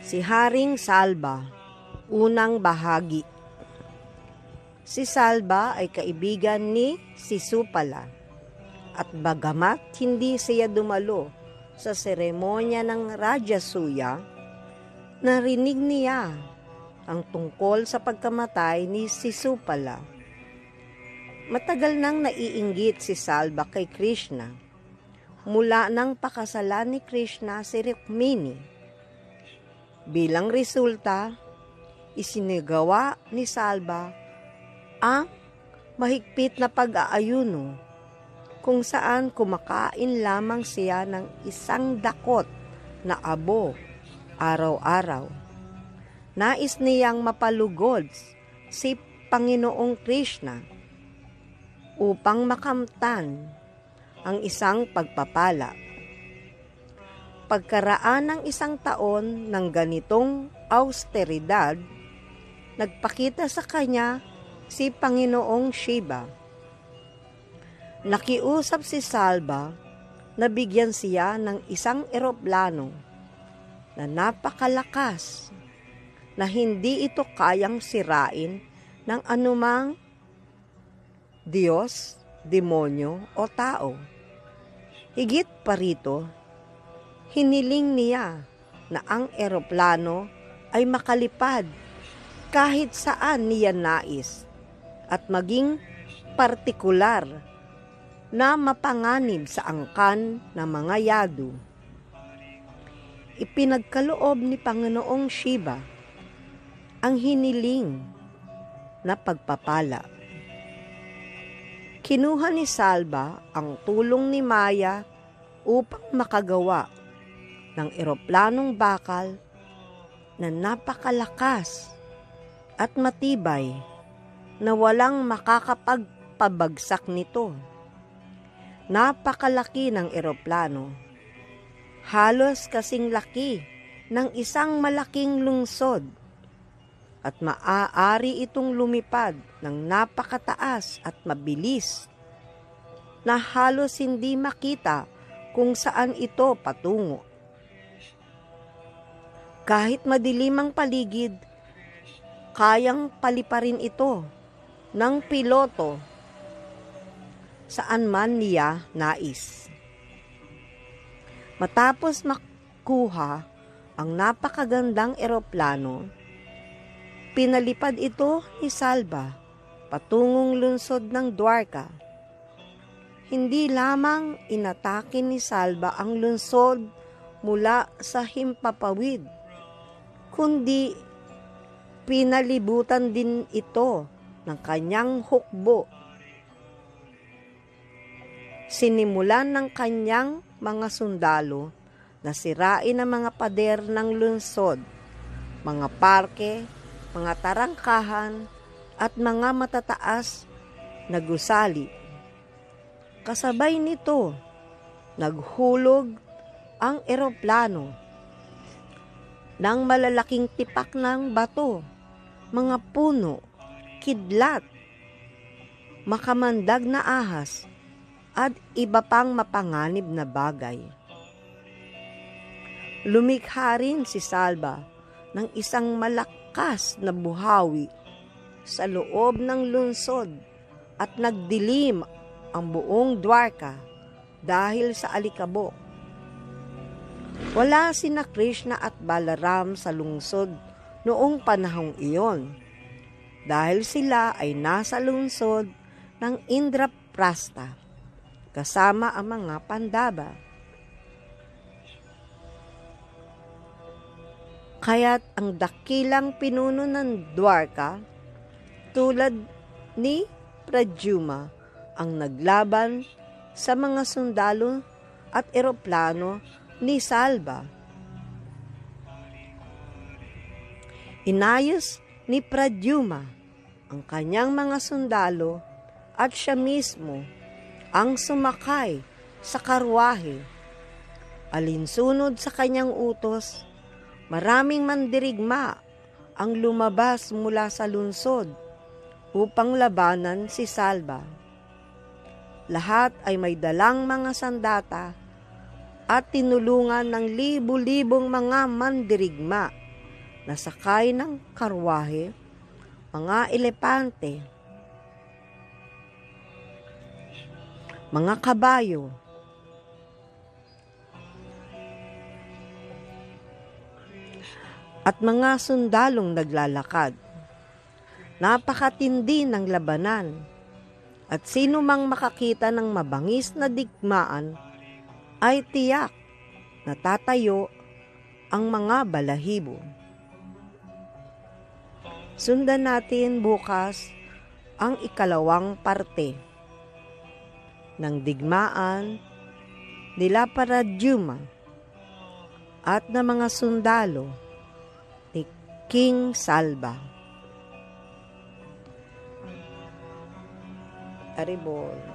Si Haring Salba, unang bahagi. Si Salba ay kaibigan ni Sisupala at bagamat hindi siya dumalo sa seremonya ng Rajasuya, narinig niya ang tungkol sa pagkamatay ni Sisupala. Matagal nang naiinggit si Salba kay Krishna mula nang pakasalan ni Krishna si Rukmini. Bilang resulta, isinagawa ni Salba ang mahigpit na pag-aayuno kung saan kumakain lamang siya ng isang dakot na abo araw-araw. Nais niyang mapalugod si Panginoong Krishna upang makamtan ang isang pagpapala. Pagkaraan ng isang taon ng ganitong austeridad, nagpakita sa kanya si Panginoong Shiva. Nakiusap si Salba na bigyan siya ng isang eroplano na napakalakas na hindi ito kayang sirain ng anumang Diyos, demonyo o tao. Higit pa rito, hiniling niya na ang eroplano ay makalipad kahit saan niya nais at maging partikular na mapanganib sa angkan ng mga yadu. Ipinagkaloob ni Panginoong Shiva ang hiniling na pagpapala. Kinuha ni Salba ang tulong ni Maya upang makagawa ng eroplanong bakal na napakalakas at matibay na walang makakapagpabagsak nito. Napakalaki ng eroplano, halos kasing laki ng isang malaking lungsod, at maaari itong lumipad ng napakataas at mabilis na halos hindi makita kung saan ito patungo. Kahit madilim ang paligid, kayang paliparin ito ng piloto saan man niya nais. Matapos makuha ang napakagandang eroplano, pinalipad ito ni Salba patungong lungsod ng Dwarka. Hindi lamang inatake ni Salba ang lungsod mula sa himpapawid, kundi pinalibutan din ito ng kanyang hukbo. Sinimulan ng kanyang mga sundalo na sirain ang mga pader ng lungsod, mga parke, mga tarangkahan, at mga matataas na gusali. Kasabay nito, naghulog ang eroplano ng malalaking tipak ng bato, mga puno, kidlat, makamandag na ahas, at iba pang mapanganib na bagay. Lumikha rin si Salba ng isang malakas na buhawi sa loob ng lungsod at nagdilim ang buong Dwarka dahil sa alikabok. Wala sina Krishna at Balaram sa lungsod noong panahong iyon dahil sila ay nasa lungsod ng Indraprastha kasama ang mga Pandava. Kaya't ang dakilang pinuno ng Dwarka tulad ni Pradyuma ang naglaban sa mga sundalo at eroplano ni Salba. Inayos ni Pradyuma ang kanyang mga sundalo at siya mismo ang sumakay sa karwahe. Alinsunod sa kanyang utos, maraming mandirigma ang lumabas mula sa lungsod upang labanan si Salba. Lahat ay may dalang mga sandata at tinulungan ng libu-libong mga mandirigma na sakay ng karwahe, mga elepante, mga kabayo, at mga sundalong naglalakad. Napakatindi ng labanan, at sino mang makakita ng mabangis na digmaan ay tiyak na tatayo ang mga balahibo. Sundan natin bukas ang ikalawang parte ng digmaan nila Paradyuma at ng mga sundalo ni King Salva. Aribol.